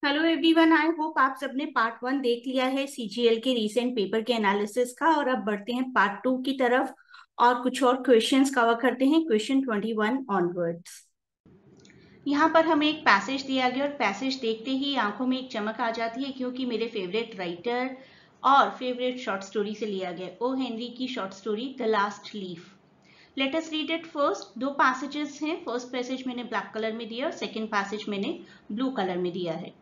Hello everyone, I hope आप सबने part 1 देख लिया है सीजीएल के रीसेंट पेपर के एनालिसिस का। और अब बढ़ते हैं पार्ट 2 की तरफ और कुछ और क्वेश्चंस कवर करते हैं क्वेश्चन 21 ऑनवर्ड्स। यहाँ पर हमें एक पैसेज दिया गया और पैसेज देखते ही आंखों में एक चमक आ जाती है, क्योंकि मेरे फेवरेट राइटर और फेवरेट शॉर्ट स्टोरी से लिया गया ओ हेनरी की short story the last leaf. Let us read it first. दो पैसेजेस हैं। फर्स्ट पैसेज मैंने ब्लैक कलर में दिया और सेकेंड पैसेज मैंने ब्लू कलर में दिया है।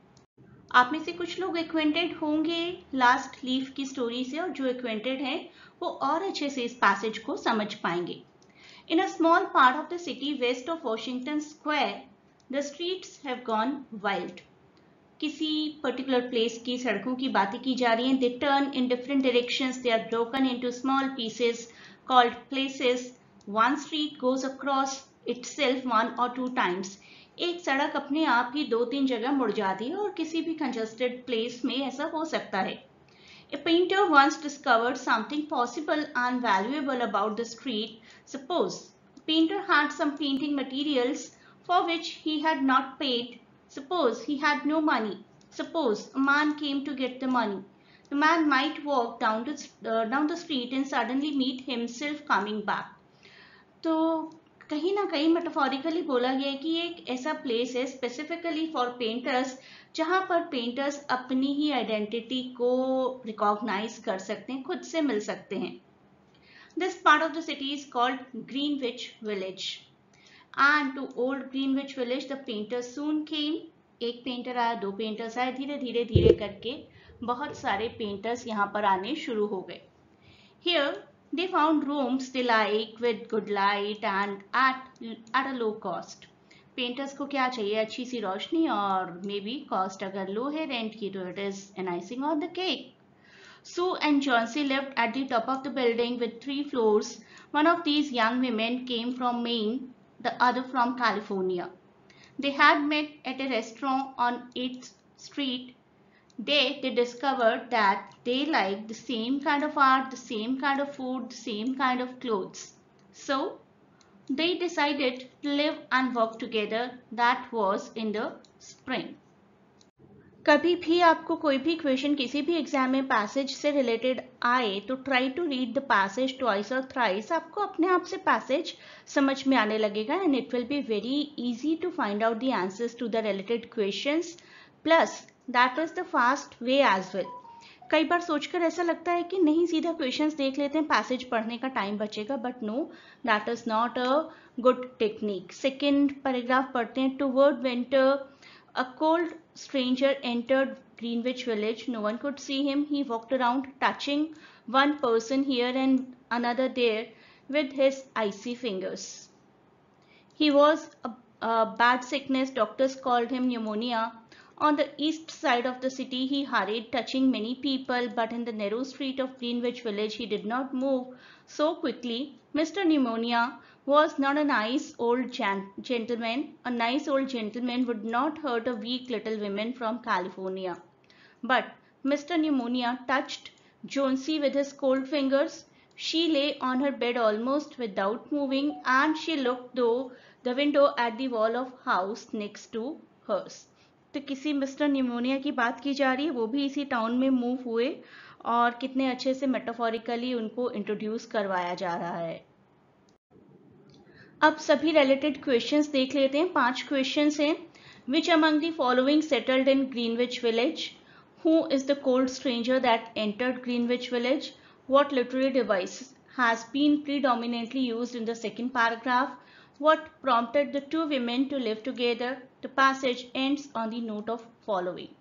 आप में से कुछ लोग एक्वेंटेड होंगे लास्ट लीफ की स्टोरी से, और जो एक्वेंटेड हैं वो और अच्छे से इस पैसेज को समझ पाएंगे। In a small part of the city west of Washington Square the streets have gone wild. किसी पर्टिकुलर प्लेस की सड़कों की बातें की जा रही हैं। They turn in different directions, they are broken into small pieces called places. One street goes across itself one or two times. एक सड़क अपने आप ही दो तीन जगह मुड़ जाती है, और किसी भी कंजस्टेड प्लेस में ऐसा हो सकता है। A painter once discovered something possible and valuable about the street. Suppose the painter had some painting materials for which he had not paid. Suppose he had no money. Suppose a man came to get the money. The man might walk down the street and suddenly meet himself coming back. तो कहीं ना कहीं metaphorically बोला गया है कि ये एक ऐसा प्लेस है स्पेसिफिकली फॉर पेंटर्स, जहां पर पेंटर्स अपनी ही आइडेंटिटी को रिकॉग्नाइज कर सकते हैं, खुद से मिल सकते हैं। This part of the city is called Greenwich Village, and to old Greenwich Village the painter soon came. एक पेंटर आया, दो पेंटर्स आए, धीरे धीरे धीरे करके बहुत सारे पेंटर्स यहाँ पर आने शुरू हो गए। Here they found rooms they like with good light and at a low cost. Painters को क्या चाहिए? अच्छी सी रोशनी, और मे बी कॉस्ट अगर लो है रेंट की तो it is an icing on the cake. Sue and Chauncey lived at the top of the building with 3 floors. One of these young women came from Maine, the other from California. They had met at a restaurant on 8th Street. They discovered that they liked the same kind of art, the same kind of food, the same kind of clothes. So they decided to live and work together. That was in the spring. कभी भी आपको कोई भी question किसी भी exam में passage से related आए तो try to read the passage twice और थ्राइस। आपको अपने आप से पैसेज समझ में आने लगेगा, and it will be very easy to find out the answers to the related questions. Plus that is the fast way as well. कई बार सोचकर ऐसा लगता है कि नहीं, सीधा क्वेश्चंस देख लेते हैं, पैसेज पढ़ने का टाइम बचेगा, but no, that is not a good technique. Second paragraph पढ़ते हैं। Toward winter a cold stranger entered Greenwich Village. No one could see him. He walked around, touching one person here and another there with his icy fingers. He was a bad sickness. Doctors called him pneumonia. On the east side of the city, he hurried, touching many people, but in the narrow street of Greenwich Village, he did not move so quickly. Mr. Pneumonia was not a nice old gentleman. A nice old gentleman would not hurt a weak little woman from California. But Mr. Pneumonia touched Jonesy with his cold fingers. She lay on her bed almost without moving, and she looked through the window at the wall of house next to hers. तो किसी mister pneumonia की बात की जा रही है, वो भी इसी टाउन में मूव हुए, और कितने अच्छे से मेटाफोरिकली उनको इंट्रोड्यूस करवाया जा रहा है। अब सभी रिलेटेड क्वेश्चंस देख लेते हैं। 5 क्वेश्चंस हैं। Which among the following settled in Greenwich village? Who is the cold stranger that entered Greenwich Village? What literary device has been predominantly used in the second paragraph? What prompted the two women to live together? The passage ends on the note of following.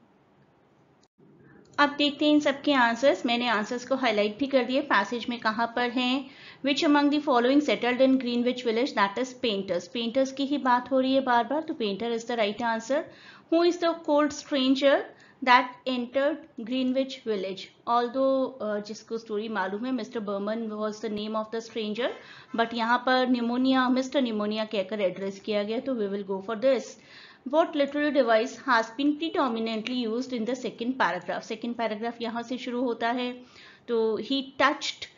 अब देखते हैं इन सबके answers. मैंने answers को highlight भी कर दिए, passage में कहाँ पर हैं। Which among the following settled in Greenwich Village? That is painters. Painters की ही बात हो रही है बार बार, तो painter is the right answer. Who is the cold stranger that entered Greenwich Village? Although जिसको स्टोरी मालूम है, mister Behrman was the name of the stranger, but यहाँ पर न्यूमोनिया, मिस्टर न्यूमोनिया कहकर एड्रेस किया गया, तो we will go for this. What literary device has been predominantly used in the second paragraph? Second paragraph यहाँ से शुरू होता है, तो he touched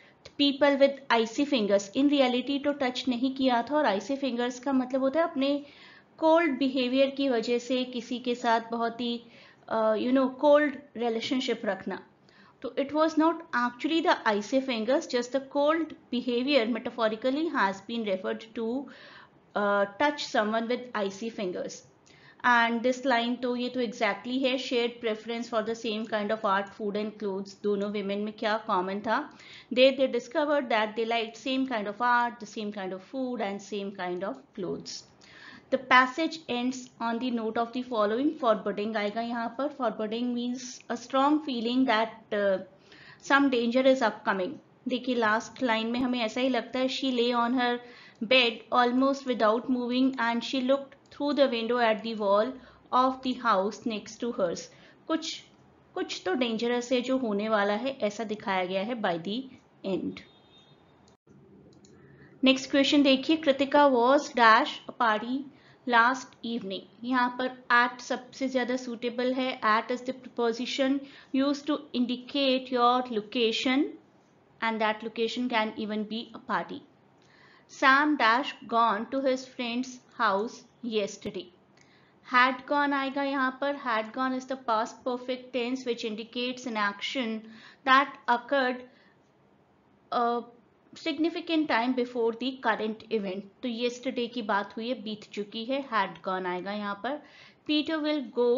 people with icy fingers. In reality तो touch नहीं किया था, और icy fingers का मतलब होता है अपने कोल्ड बिहेवियर की वजह से किसी के साथ बहुत ही कोल्ड रिलेशनशिप रखना. तो it was not actually the icy fingers, just the cold behavior metaphorically has been referred to touch someone with icy fingers. And this line तो ये तो exactly है, shared preference for the same kind of art, food and clothes. दोनों women में क्या common था? They discovered that they liked same kind of art, the same kind of food and same kind of clothes. The passage ends on the note of the following. Foreboding आएगा यहाँ पर. Foreboding means a strong feeling that some danger is upcoming. देखिए last line में हमें ऐसा ही लगता है. She lay on her bed almost without moving and she looked through the window at the wall of the house next to hers. कुछ तो dangerous है जो होने वाला है, ऐसा दिखाया गया है by the end. Next question देखिए. Kritika was dash a party last evening. यहाँ पर एट सबसे ज्यादा सुटेबल है. At is the preposition used to indicate your location and that location can even be a party. Sam dash gone to his friends house yesterday. Had gone आएगा यहाँ पर. Had gone is the past perfect tense which indicates an action that occurred significant time before the current event. तो yesterday की बात हुई है, बीत चुकी है. Had gone आएगा यहाँ पर. Peter will go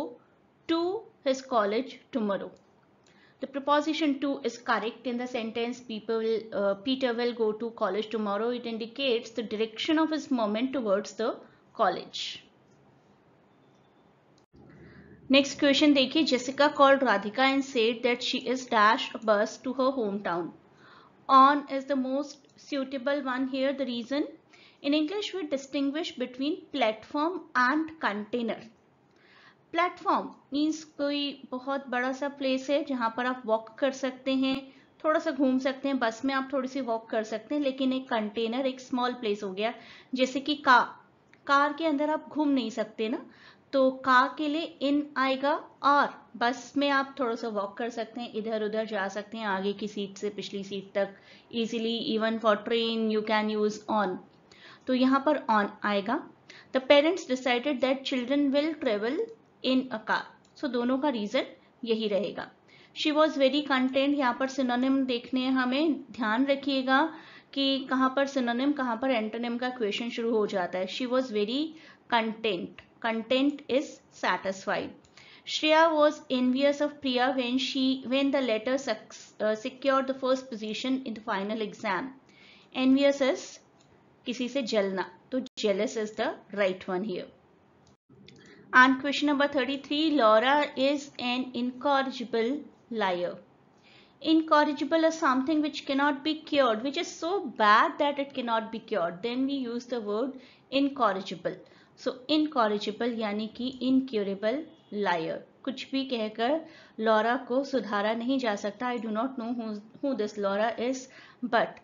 to his college tomorrow. The preposition to is correct in the sentence. Peter will go to college tomorrow. It indicates the direction of his movement towards the college. Next question देखिए. Jessica called Radhika and said that she is dash a bus to her hometown. On is the most suitable one here. The reason, in English we distinguish between platform and container. Platform means कोई बहुत बड़ा सा place है जहां पर आप walk कर सकते हैं, थोड़ा सा घूम सकते हैं. बस में आप थोड़ी सी वॉक कर सकते हैं. लेकिन एक कंटेनर एक स्मॉल प्लेस हो गया. जैसे कि कार के अंदर आप घूम नहीं सकते ना, तो कार के लिए इन आएगा. और बस में आप थोड़ा सा वॉक कर सकते हैं, इधर उधर जा सकते हैं, आगे की सीट से पिछली सीट तक easily. Even for train you can use on. तो यहाँ पर ऑन आएगा. The parents decided that children will travel in a car. सो दोनों का रीजन यही रहेगा. She was very content. यहाँ पर सिनोनिम देखने हमें ध्यान रखिएगा कि कहाँ पर सिनोनिम कहाँ पर एंटोनिम का क्वेश्चन शुरू हो जाता है. She was very content. Content is satisfied. Shreya was envious of Priya when the latter secured the first position in the final exam. Envious is किसी से जलना, तो jealous is the right one here. And question number 33. Laura is an incorrigible liar. Incorrigible is something which cannot be cured, which is so bad that it cannot be cured. Then we use the word incorrigible. So incorrigible यानी कि incurable liar. कुछ भी कहकर Laura को सुधारा नहीं जा सकता. I do not know who this Laura is, but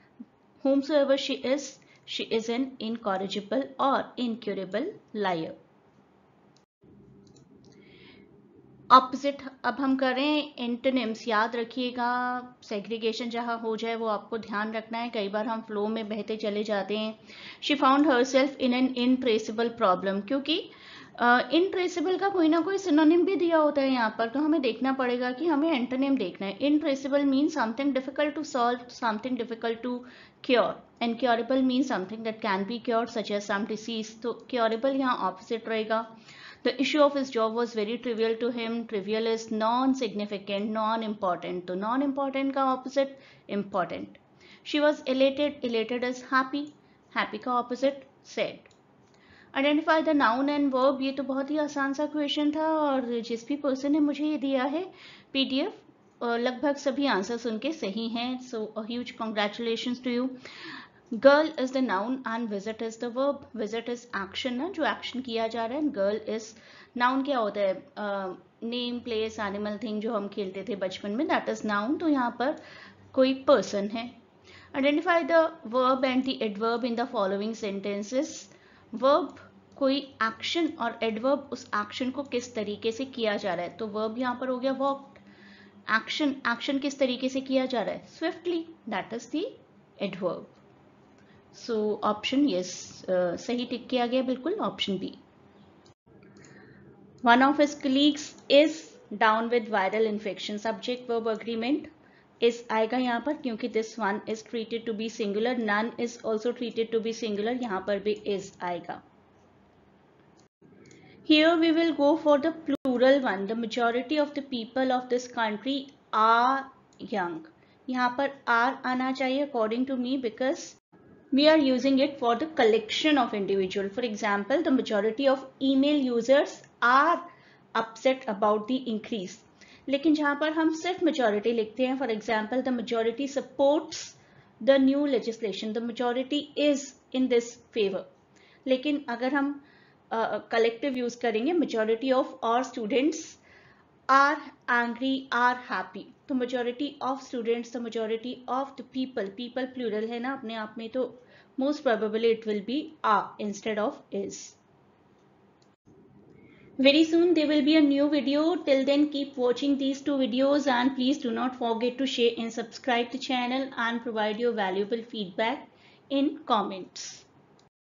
whomsoever she is an incorrigible or incurable liar. Opposite अब हम करें एंटोनिम्स. याद रखिएगा, सेग्रीगेशन जहाँ हो जाए वो आपको ध्यान रखना है. कई बार हम फ्लो में बहते चले जाते हैं. She found herself in an intractable problem. क्योंकि इनट्रेसेबल का कोई ना कोई सिनोनिम भी दिया होता है यहाँ पर, तो हमें देखना पड़ेगा कि हमें एंटोनिम देखना है. Intractable means something difficult to solve, something difficult to cure. And curable means something that can be cured such as some disease. तो क्योरेबल यहाँ ऑपोजिट रहेगा. The issue of his job was very trivial to him. Trivial is non-significant, non-important. तो non-important का opposite important. She was elated. Elated is happy. Happy का opposite sad. Identify the noun and verb. ये तो बहुत ही आसान सा question था और जिस भी पर्सन ने मुझे ये दिया है PDF लगभग सभी आंसर्स उनके सही हैं. So a huge congratulations to you. Girl is the noun and visit is the verb. Visit is action ना, जो action किया जा रहा है. Girl is noun क्या होता है? Name, place, animal, thing जो हम खेलते थे बचपन में, that is noun. तो यहाँ पर कोई person है. Identify the verb and the adverb in the following sentences. Verb कोई action और adverb उस action को किस तरीके से किया जा रहा है. तो verb यहाँ पर हो गया walked. Action किस तरीके से किया जा रहा है? Swiftly. That is the adverb. So option yes, सही टिक किया गया बिल्कुल, option B. One of his colleagues is down with viral infection, subject verb agreement is आएगा यहाँ पर, क्योंकि this one is treated to be singular, none is also treated to be singular, यहाँ पर भी इज आएगा. Here we will go for the plural one. The majority of the people of this country are young. यहाँ पर are आना चाहिए according to me, because we are using it for the collection of individual. For example, the majority of email users are upset about the increase. लेकिन जहाँ पर हम सिर्फ majority लिखते हैं, for example, the majority supports the new legislation. The majority is in this favor. लेकिन अगर हम कलेक्टिव यूज करेंगे, majority of our students are angry, are happy, तो majority of students, the majority of the people, people plural है ना अपने आप में, तो most probably it will be are instead of is. Very soon there will be a new video. Till then keep watching these two videos and please do not forget to share and subscribe the channel and provide your valuable feedback in comments.